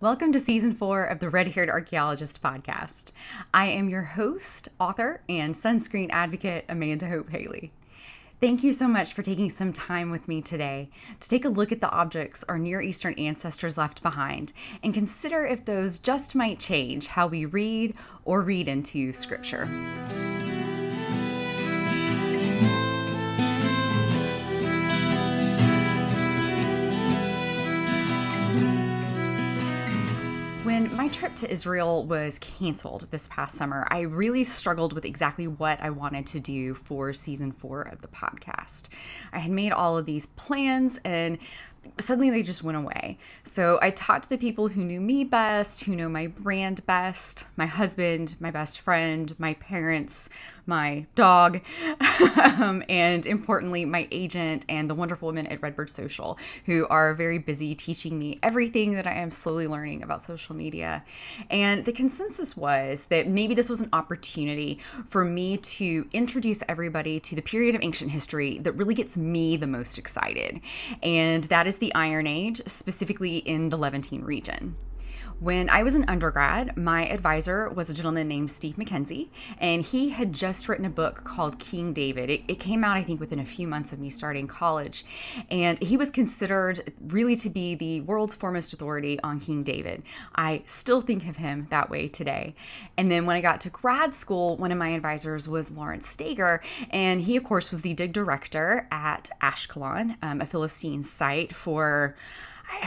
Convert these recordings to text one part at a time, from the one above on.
Welcome to Season 4 of the Red-Haired Archaeologist Podcast. I am your host, author, and sunscreen advocate, Amanda Hope Haley. Thank you so much for taking some time with me today to take a look at the objects our Near Eastern ancestors left behind and consider if those just might change how we read or read into Scripture. When my trip to Israel was canceled this past summer, I really struggled with exactly what I wanted to do for season 4 of the podcast. I had made all of these plans and suddenly they just went away. So I talked to the people who knew me best, who know my brand best, my husband, my best friend, my parents, my dog, and importantly, my agent and the wonderful women at Redbird Social, who are very busy teaching me everything that I am slowly learning about social media. And the consensus was that maybe this was an opportunity for me to introduce everybody to the period of ancient history that really gets me the most excited. And that is the Iron Age, specifically in the Levantine region. When I was an undergrad, my advisor was a gentleman named Steve McKenzie, and he had just written a book called King David. It came out, I think, within a few months of me starting college, and he was considered really to be the world's foremost authority on King David. I still think of him that way today. And then when I got to grad school, one of my advisors was Lawrence Stager, and he, of course, was the dig director at Ashkelon, a Philistine site for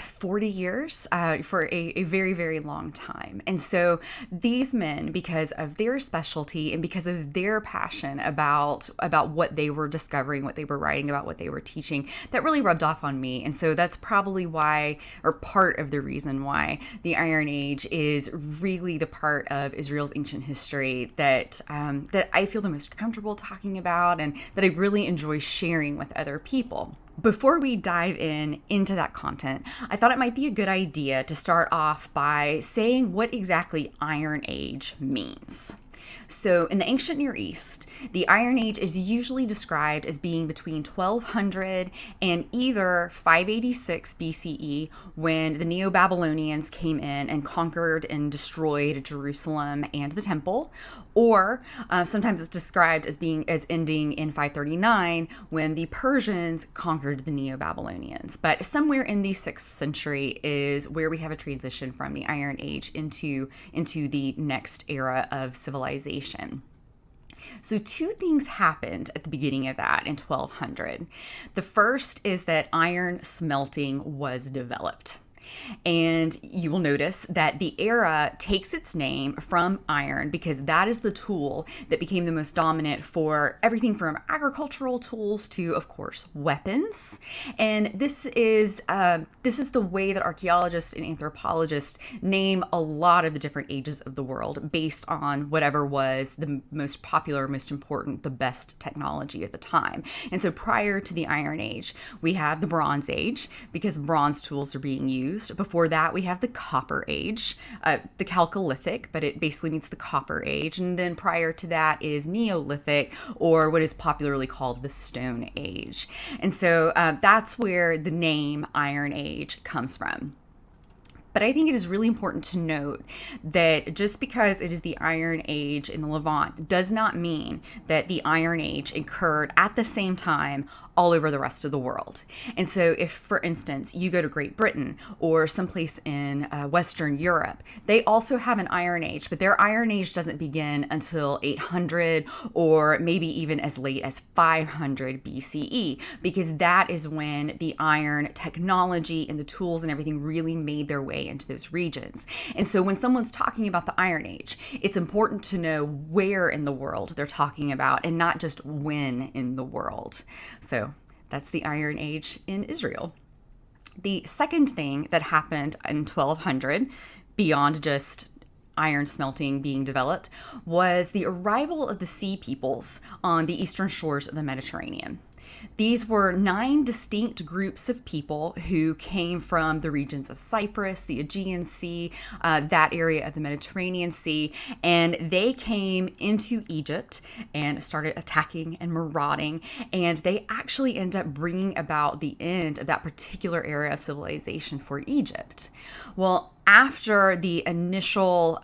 40 years, for a very, very long time. And so these men, because of their specialty and because of their passion about what they were discovering, what they were writing about, what they were teaching, that really rubbed off on me. And so that's probably why, or part of the reason why, the Iron Age is really the part of Israel's ancient history that I feel the most comfortable talking about and that I really enjoy sharing with other people. Before we dive into that content, I thought it might be a good idea to start off by saying what exactly Iron Age means. So in the ancient Near East, the Iron Age is usually described as being between 1200 and either 586 BCE, when the Neo-Babylonians came in and conquered and destroyed Jerusalem and the temple, or sometimes it's described as ending in 539 when the Persians conquered the Neo-Babylonians. But somewhere in the 6th century is where we have a transition from the Iron Age into the next era of civilization. So two things happened at the beginning of that in 1200. The first is that iron smelting was developed. And you will notice that the era takes its name from iron because that is the tool that became the most dominant for everything from agricultural tools to, of course, weapons. And this is the way that archaeologists and anthropologists name a lot of the different ages of the world based on whatever was the most popular, most important, the best technology at the time. And so prior to the Iron Age, we have the Bronze Age because bronze tools are being used. Before that, we have the Copper Age, the Chalcolithic, but it basically means the Copper Age. And then prior to that is Neolithic, or what is popularly called the Stone Age. And so that's where the name Iron Age comes from. But I think it is really important to note that just because it is the Iron Age in the Levant does not mean that the Iron Age occurred at the same time all over the rest of the world. And so if, for instance, you go to Great Britain or someplace in Western Europe, they also have an Iron Age, but their Iron Age doesn't begin until 800 or maybe even as late as 500 BCE, because that is when the iron technology and the tools and everything really made their way into those regions. And so when someone's talking about the Iron Age, it's important to know where in the world they're talking about and not just when in the world. So that's the Iron Age in Israel. The second thing that happened in 1200, beyond just iron smelting being developed, was the arrival of the Sea Peoples on the eastern shores of the Mediterranean. These were 9 distinct groups of people who came from the regions of Cyprus, the Aegean Sea, that area of the Mediterranean Sea, and they came into Egypt and started attacking and marauding, and they actually end up bringing about the end of that particular era of civilization for Egypt. Well, after the initial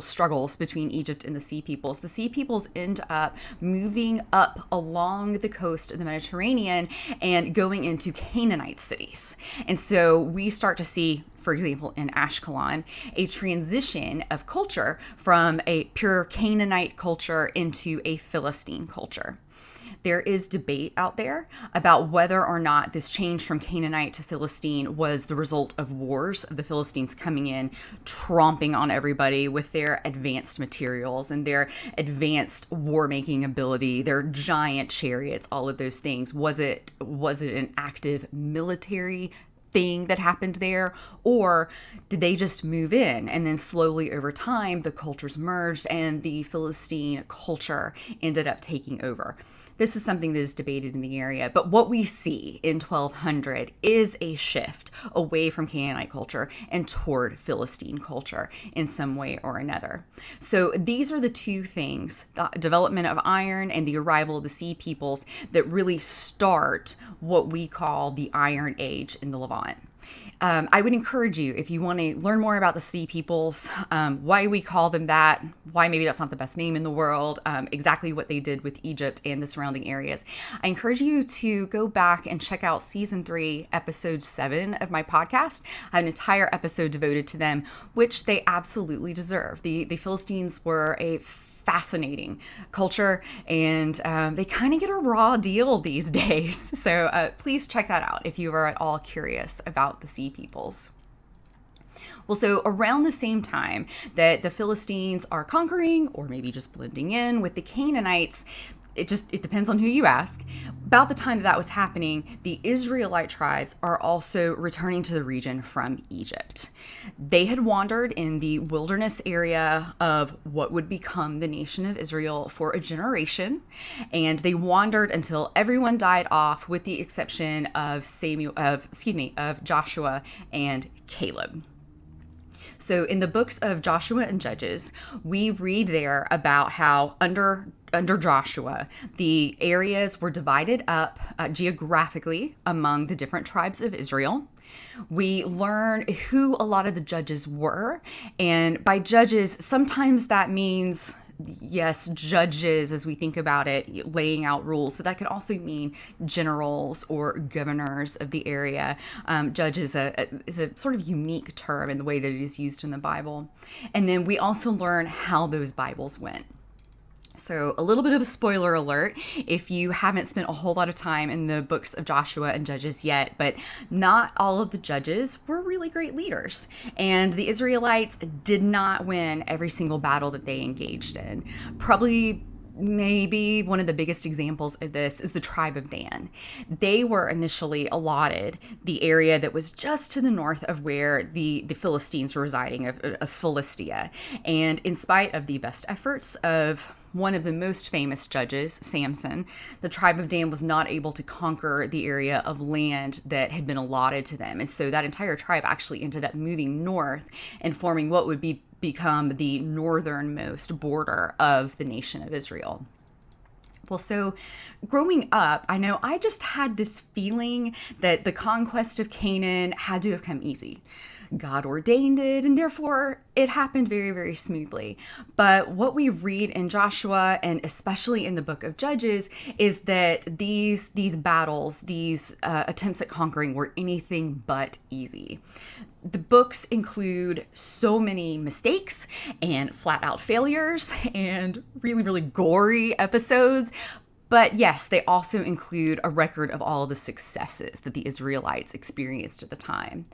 struggles between Egypt and the Sea Peoples end up moving up along the coast of the Mediterranean and going into Canaanite cities. And so we start to see, for example, in Ashkelon, a transition of culture from a pure Canaanite culture into a Philistine culture. There is debate out there about whether or not this change from Canaanite to Philistine was the result of wars, of the Philistines coming in, tromping on everybody with their advanced materials and their advanced war-making ability, their giant chariots, all of those things. Was it an active military thing that happened there, or did they just move in and then slowly over time the cultures merged and the Philistine culture ended up taking over? This is something that is debated in the area, but what we see in 1200 is a shift away from Canaanite culture and toward Philistine culture in some way or another. So these are the two things, the development of iron and the arrival of the Sea Peoples, that really start what we call the Iron Age in the Levant. I would encourage you, if you want to learn more about the Sea Peoples, why we call them that, why maybe that's not the best name in the world, exactly what they did with Egypt and the surrounding areas, I encourage you to go back and check out season 3, episode 7 of my podcast. I have an entire episode devoted to them, which they absolutely deserve. The Philistines were a fascinating culture, and they kind of get a raw deal these days. So please check that out if you are at all curious about the Sea Peoples. Well, so around the same time that the Philistines are conquering, or maybe just blending in with the Canaanites, it depends on who you ask. About the time that was happening, the Israelite tribes are also returning to the region from Egypt. They had wandered in the wilderness area of what would become the nation of Israel for a generation, and they wandered until everyone died off, with the exception of Joshua and Caleb. So in the books of Joshua and Judges, we read there about how under Joshua, the areas were divided up geographically among the different tribes of Israel. We learn who a lot of the judges were. And by judges, sometimes that means, yes, judges as we think about it, laying out rules, but that could also mean generals or governors of the area. Judge is a sort of unique term in the way that it is used in the Bible. And then we also learn how those Bibles went. So a little bit of a spoiler alert if you haven't spent a whole lot of time in the books of Joshua and Judges yet, but not all of the judges were really great leaders. And the Israelites did not win every single battle that they engaged in. Probably maybe one of the biggest examples of this is the tribe of Dan. They were initially allotted the area that was just to the north of where the Philistines were residing, of Philistia. And in spite of the best efforts of one of the most famous judges, Samson, the tribe of Dan was not able to conquer the area of land that had been allotted to them. And so that entire tribe actually ended up moving north and forming what would become the northernmost border of the nation of Israel. Well, so growing up, I know I just had this feeling that the conquest of Canaan had to have come easy. God ordained it, and therefore it happened very, very smoothly. But what we read in Joshua, and especially in the book of Judges, is that these battles, these attempts at conquering, were anything but easy. The books include so many mistakes and flat out failures and really, really gory episodes. But yes, they also include a record of all of the successes that the Israelites experienced at the time.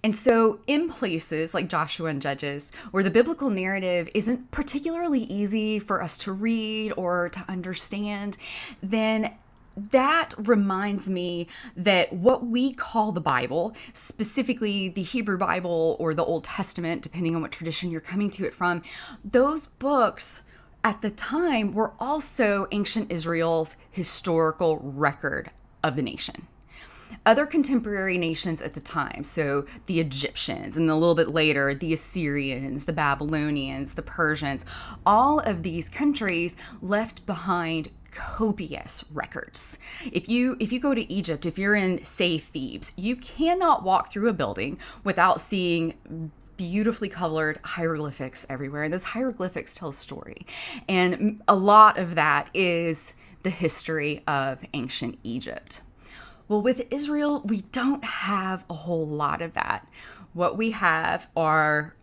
And so in places like Joshua and Judges, where the biblical narrative isn't particularly easy for us to read or to understand, then that reminds me that what we call the Bible, specifically the Hebrew Bible or the Old Testament, depending on what tradition you're coming to it from, those books at the time were also ancient Israel's historical record of the nation. Other contemporary nations at the time, so the Egyptians, and a little bit later, the Assyrians, the Babylonians, the Persians, all of these countries left behind copious records. If you go to Egypt, if you're in, say, Thebes, you cannot walk through a building without seeing beautifully colored hieroglyphics everywhere. And those hieroglyphics tell a story. And a lot of that is the history of ancient Egypt. Well, with Israel, we don't have a whole lot of that. What we have are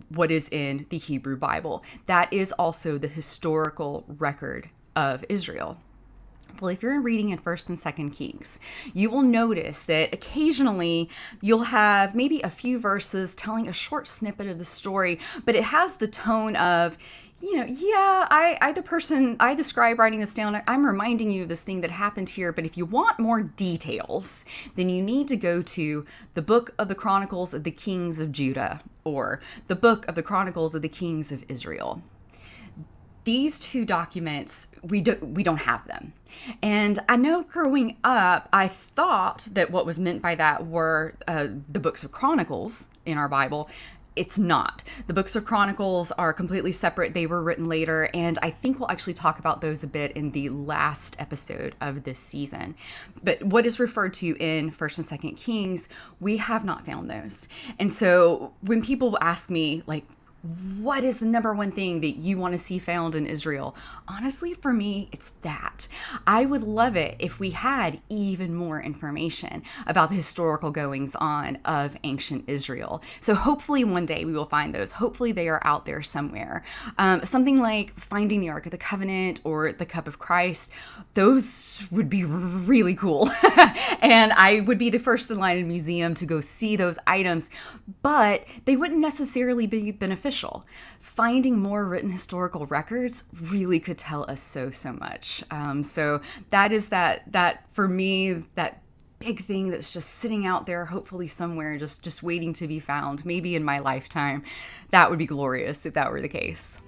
what is in the Hebrew Bible. That is also the historical record of Israel. Well, if you're reading in 1st and 2nd Kings, you will notice that occasionally you'll have maybe a few verses telling a short snippet of the story, but it has the tone of, I, the scribe writing this down, I'm reminding you of this thing that happened here, but if you want more details, then you need to go to the book of the Chronicles of the Kings of Judah, or the book of the Chronicles of the Kings of Israel. These two documents, we don't have them. And I know growing up, I thought that what was meant by that were the books of Chronicles in our Bible. It's not. The books of Chronicles are completely separate. They were written later, and I think we'll actually talk about those a bit in the last episode of this season. But what is referred to in 1st and 2nd Kings, we have not found those. And so when people ask me, like, what is the number one thing that you want to see found in Israel? Honestly, for me, it's that. I would love it if we had even more information about the historical goings on of ancient Israel. So hopefully one day we will find those. Hopefully they are out there somewhere. Something like finding the Ark of the Covenant or the Cup of Christ, those would be really cool. And I would be the first in line in a museum to go see those items, but they wouldn't necessarily be beneficial. Finding more written historical records really could tell us so much. So that is that for me, that big thing that's just sitting out there, hopefully somewhere, just waiting to be found, maybe in my lifetime. That would be glorious if that were the case.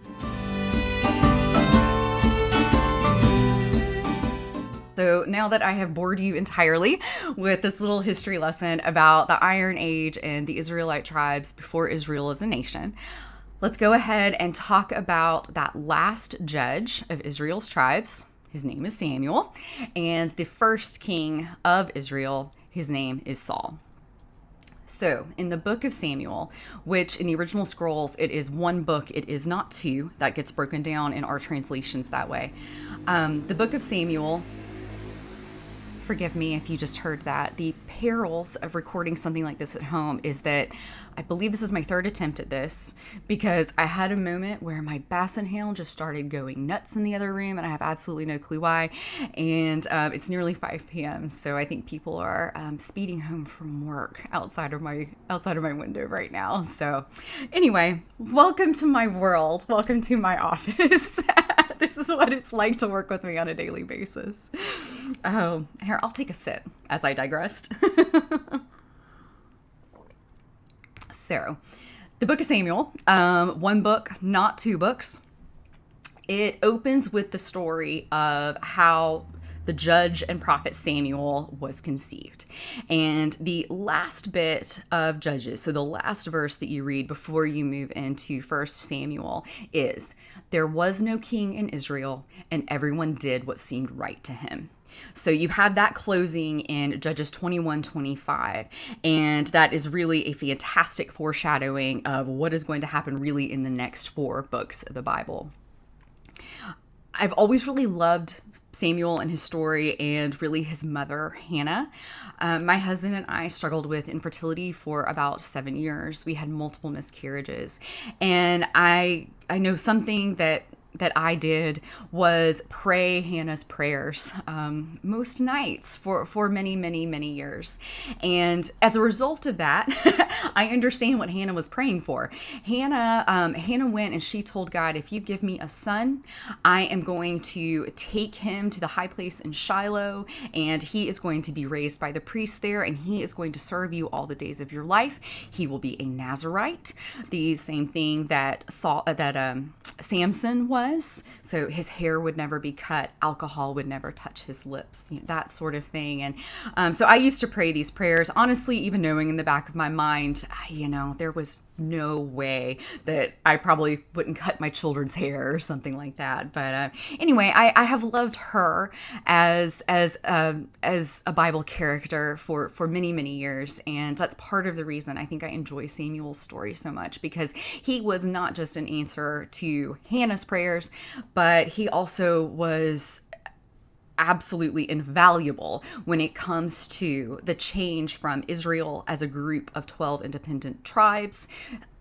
So now that I have bored you entirely with this little history lesson about the Iron Age and the Israelite tribes before Israel as a nation, let's go ahead and talk about that last judge of Israel's tribes. His name is Samuel. And the first king of Israel, his name is Saul. So in the book of Samuel, which in the original scrolls, it is one book, it is not two. That gets broken down in our translations that way. The book of Samuel, forgive me if you just heard that. The perils of recording something like this at home is that I believe this is my third attempt at this, because I had a moment where my basset hound just started going nuts in the other room, and I have absolutely no clue why. And it's nearly 5 p.m., so I think people are speeding home from work outside of my window right now. So anyway, welcome to my world. Welcome to my office. This is what it's like to work with me on a daily basis. Oh, here, I'll take a sip as I digressed. So, the book of Samuel, one book, not two books. It opens with the story of how the judge and prophet Samuel was conceived. And the last bit of Judges, so the last verse that you read before you move into 1 Samuel is, "There was no king in Israel, and everyone did what seemed right to him." So you have that closing in Judges 21-25, and that is really a fantastic foreshadowing of what is going to happen really in the next 4 books of the Bible. I've always really loved Samuel and his story, and really his mother, Hannah. My husband and I struggled with infertility for about 7 years. We had multiple miscarriages, and I know something that I did was pray Hannah's prayers most nights for many years. And as a result of that, I understand what Hannah was praying for. Hannah went and she told God, if you give me a son, I am going to take him to the high place in Shiloh, and he is going to be raised by the priest there, and he is going to serve you all the days of your life. He will be a Nazirite, the same thing that Samson was. So his hair would never be cut. Alcohol would never touch his lips, that sort of thing. And so I used to pray these prayers, honestly, even knowing in the back of my mind, there was no way that I probably wouldn't cut my children's hair or something like that. But anyway, I have loved her as a Bible character for many, many years. And that's part of the reason I think I enjoy Samuel's story so much, because he was not just an answer to Hannah's prayers, but he also was absolutely invaluable when it comes to the change from Israel as a group of 12 independent tribes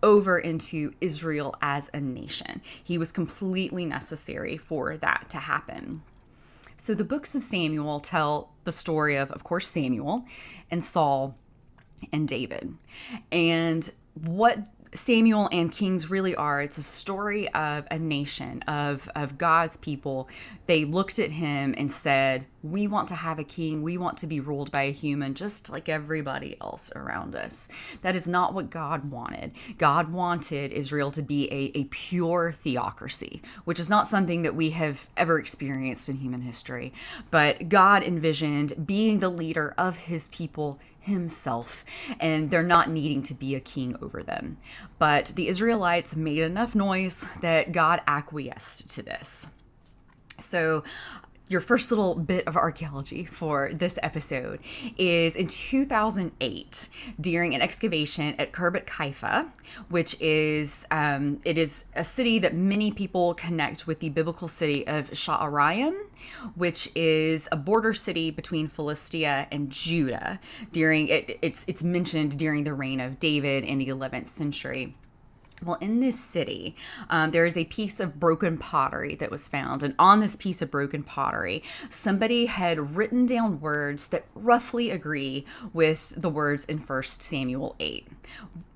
over into Israel as a nation. He was completely necessary for that to happen. So the books of Samuel tell the story of course, Samuel and Saul and David. And what Samuel and Kings really are, it's a story of a nation, of God's people. They looked at him and said, we want to have a king. We want to be ruled by a human, just like everybody else around us. That is not what God wanted. God wanted Israel to be a pure theocracy, which is not something that we have ever experienced in human history. But God envisioned being the leader of his people himself, and they're not needing to be a king over them. But the Israelites made enough noise that God acquiesced to this. So your first little bit of archaeology for this episode is in 2008, during an excavation at Khirbet Haifa, which is it is a city that many people connect with the biblical city of Sha'araim, which is a border city between Philistia and Judah. It's mentioned during the reign of David in the 11th century. Well, in this city, there is a piece of broken pottery that was found. And on this piece of broken pottery, somebody had written down words that roughly agree with the words in 1 Samuel 8.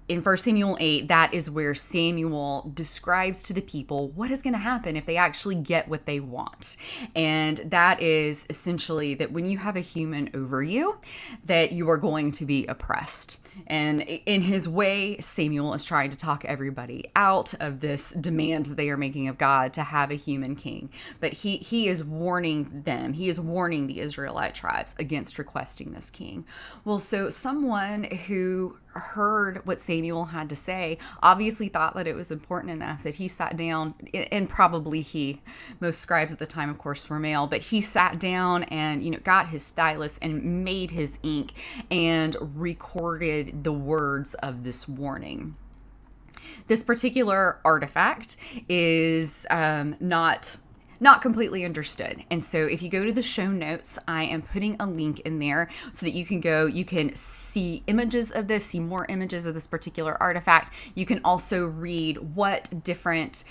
In 1 Samuel 8, that is where Samuel describes to the people what is going to happen if they actually get what they want. And that is essentially that when you have a human over you, that you are going to be oppressed. And in his way, Samuel is trying to talk everybody out of this demand that they are making of God to have a human king. But he is warning them, he is warning the Israelite tribes against requesting this king. Well, so someone who heard what Samuel had to say obviously thought that it was important enough that he sat down, and probably most scribes at the time, of course, were male, but he sat down and got his stylus and made his ink and recorded the words of this warning. This particular artifact is not completely understood. And so if you go to the show notes, I am putting a link in there so that you can see images of this, see more images of this particular artifact. You can also read what different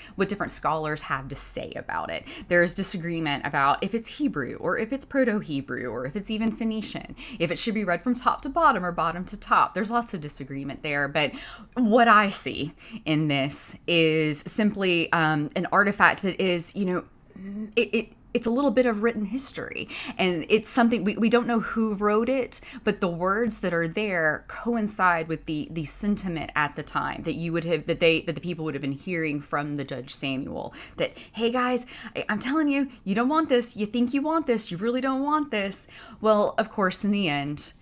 scholars have to say about it. There's disagreement about if it's Hebrew or if it's proto-Hebrew or if it's even Phoenician, if it should be read from top to bottom or bottom to top. There's lots of disagreement there. But what I see in this is simply an artifact that is, it's a little bit of written history, and it's something we don't know who wrote it, but the words that are there coincide with the sentiment at the time that the people would have been hearing from the judge Samuel, that, hey guys, I'm telling you, you don't want this, you think you want this, you really don't want this. Well, of course, in the end,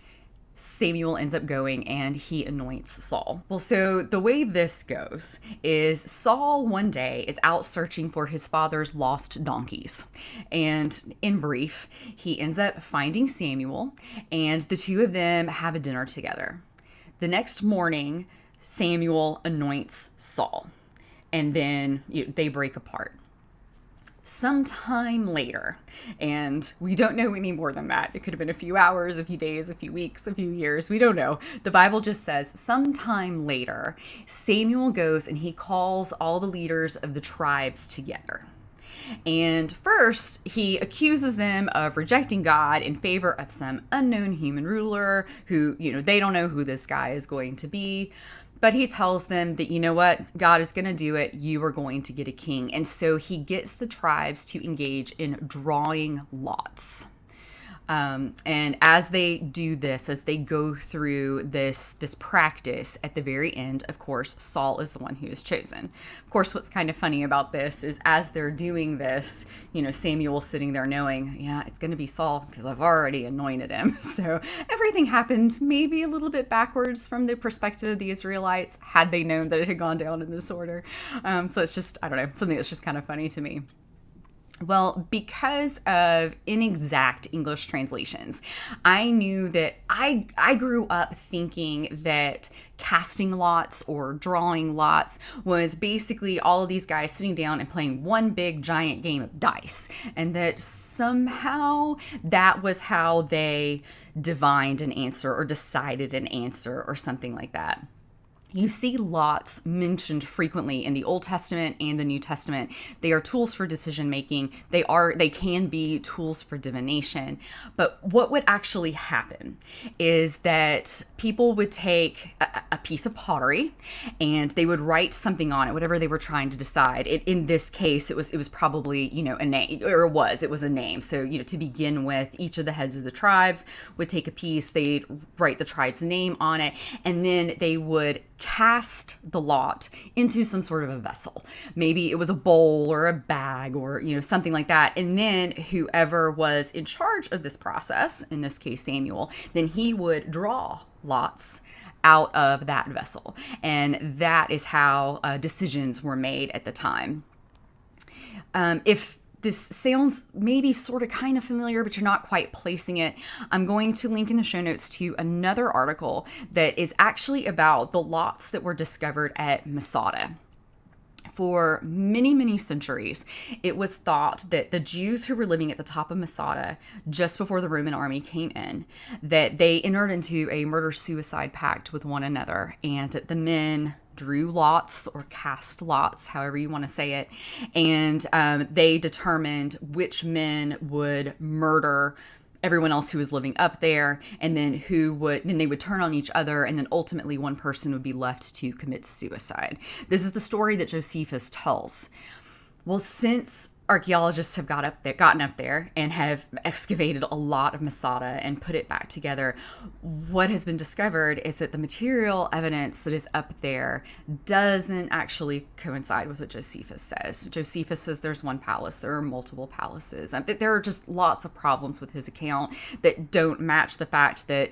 Samuel ends up going and he anoints Saul. Well, so the way this goes is Saul one day is out searching for his father's lost donkeys. And in brief, he ends up finding Samuel, and the two of them have a dinner together. The next morning, Samuel anoints Saul, and then they break apart. Sometime later, and we don't know any more than that. It could have been a few hours, a few days, a few weeks, a few years. We don't know. The Bible just says sometime later, Samuel goes and he calls all the leaders of the tribes together. And first, he accuses them of rejecting God in favor of some unknown human ruler who, they don't know who this guy is going to be. But he tells them that, you know what, God is going to do it. You are going to get a king. And so he gets the tribes to engage in drawing lots. And as they do this, as they go through this practice, at the very end, of course, Saul is the one who is chosen. Of course, what's kind of funny about this is as they're doing this, Samuel's sitting there knowing, yeah, it's going to be Saul because I've already anointed him. So everything happened maybe a little bit backwards from the perspective of the Israelites, had they known that it had gone down in this order. So it's just, I don't know, something that's just kind of funny to me. Well, because of inexact English translations, I knew that I grew up thinking that casting lots or drawing lots was basically all of these guys sitting down and playing one big giant game of dice, and that somehow that was how they divined an answer or decided an answer or something like that. You see lots mentioned frequently in the Old Testament and the New Testament. They are tools for decision making. They can be tools for divination. But what would actually happen is that people would take a piece of pottery and they would write something on it, whatever they were trying to decide. In this case, it was probably, a name, or it was a name. So, to begin with, each of the heads of the tribes would take a piece, they'd write the tribe's name on it, and then they would cast the lot into some sort of a vessel. Maybe it was a bowl or a bag or, something like that. And then whoever was in charge of this process, in this case, Samuel, then he would draw lots out of that vessel. And that is how decisions were made at the time. If this sounds maybe sort of kind of familiar, but you're not quite placing it, I'm going to link in the show notes to another article that is actually about the lots that were discovered at Masada. For many, many centuries, it was thought that the Jews who were living at the top of Masada just before the Roman army came in, that they entered into a murder-suicide pact with one another, and that the men drew lots or cast lots, however you want to say it, and they determined which men would murder everyone else who was living up there, and then they would turn on each other, and then ultimately one person would be left to commit suicide. This is the story that Josephus tells. Well, since archaeologists have gotten up there and have excavated a lot of Masada and put it back together, what has been discovered is that the material evidence that is up there doesn't actually coincide with what Josephus says. Josephus says there's one palace. There are multiple palaces. There are just lots of problems with his account that don't match the fact that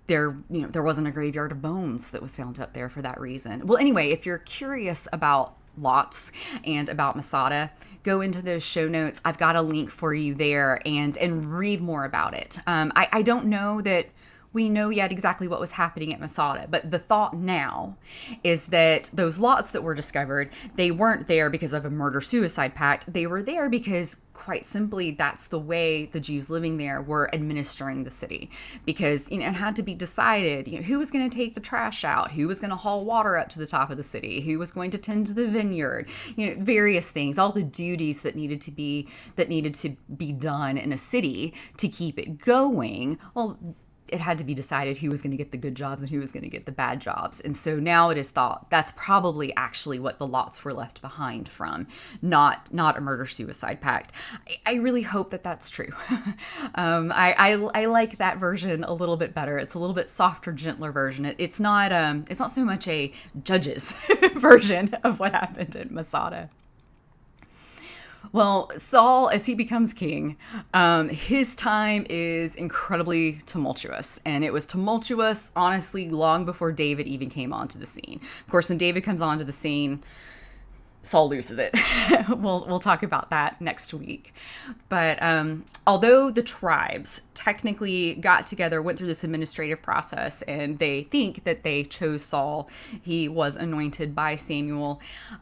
there wasn't a graveyard of bones that was found up there for that reason. Well, anyway, if you're curious about lots and about Masada, go into those show notes. I've got a link for you there and read more about it. I don't know that we know yet exactly what was happening at Masada, but the thought now is that those lots that were discovered, they weren't there because of a murder-suicide pact. They were there because, quite simply, that's the way the Jews living there were administering the city, because it had to be decided who was going to take the trash out, who was going to haul water up to the top of the city, who was going to tend to the vineyard, various things, all the duties that needed to be done in a city to keep it going. Well, it had to be decided who was going to get the good jobs and who was going to get the bad jobs. And so now it is thought that's probably actually what the lots were left behind from, not a murder-suicide pact. I really hope that that's true. I like that version a little bit better. It's a little bit softer, gentler version. It's not so much a judge's version of what happened in Masada. Well, Saul, as he becomes king, his time is incredibly tumultuous. And it was tumultuous, honestly, long before David even came onto the scene. Of course, when David comes onto the scene, Saul loses it. We'll talk about that next week. But although the tribes technically got together, went through this administrative process, and they think that they chose Saul, he was anointed by Samuel,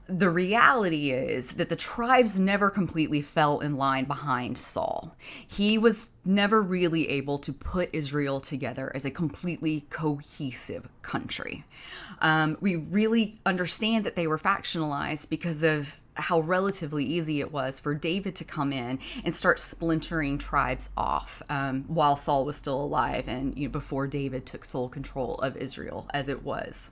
the reality is that the tribes never completely fell in line behind Saul. He was never really able to put Israel together as a completely cohesive country. We really understand that they were factionalized because of how relatively easy it was for David to come in and start splintering tribes off while Saul was still alive and before David took sole control of Israel as it was.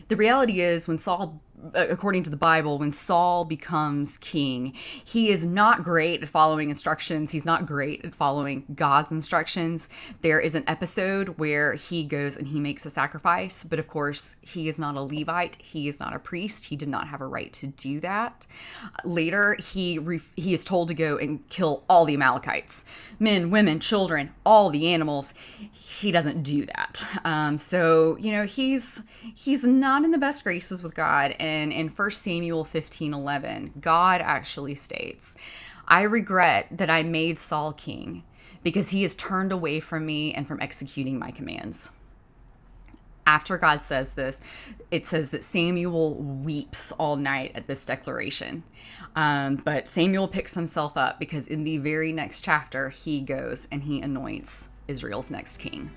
The reality is when Saul according to the Bible, when Saul becomes king, he is not great at following instructions. He's not great at following God's instructions. There is an episode where he goes and he makes a sacrifice, but of course, he is not a Levite. He is not a priest. He did not have a right to do that. Later, he is told to go and kill all the Amalekites, men, women, children, all the animals. He doesn't do that. So, he's not in the best graces with God. And in 1 Samuel 15:11, God actually states, "I regret that I made Saul king because he has turned away from me and from executing my commands." After God says this, it says that Samuel weeps all night at this declaration. But Samuel picks himself up because in the very next chapter, he goes and he anoints Israel's next king.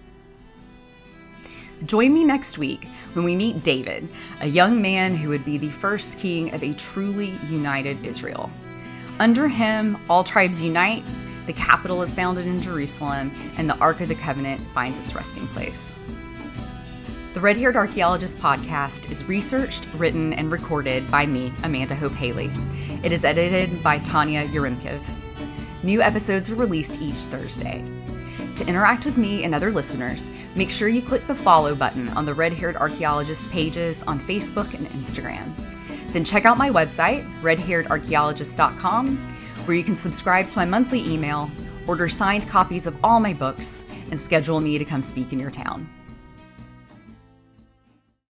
Join me next week when we meet David, a young man who would be the first king of a truly united Israel. Under him, all tribes unite, the capital is founded in Jerusalem, and the Ark of the Covenant finds its resting place. The Red-Haired Archaeologist Podcast is researched, written, and recorded by me, Amanda Hope Haley. It is edited by Tanya Yeremkiv. New episodes are released each Thursday. To interact with me and other listeners, make sure you click the follow button on the Red-Haired Archaeologist pages on Facebook and Instagram. Then check out my website, redhairedarchaeologist.com, where you can subscribe to my monthly email, order signed copies of all my books, and schedule me to come speak in your town.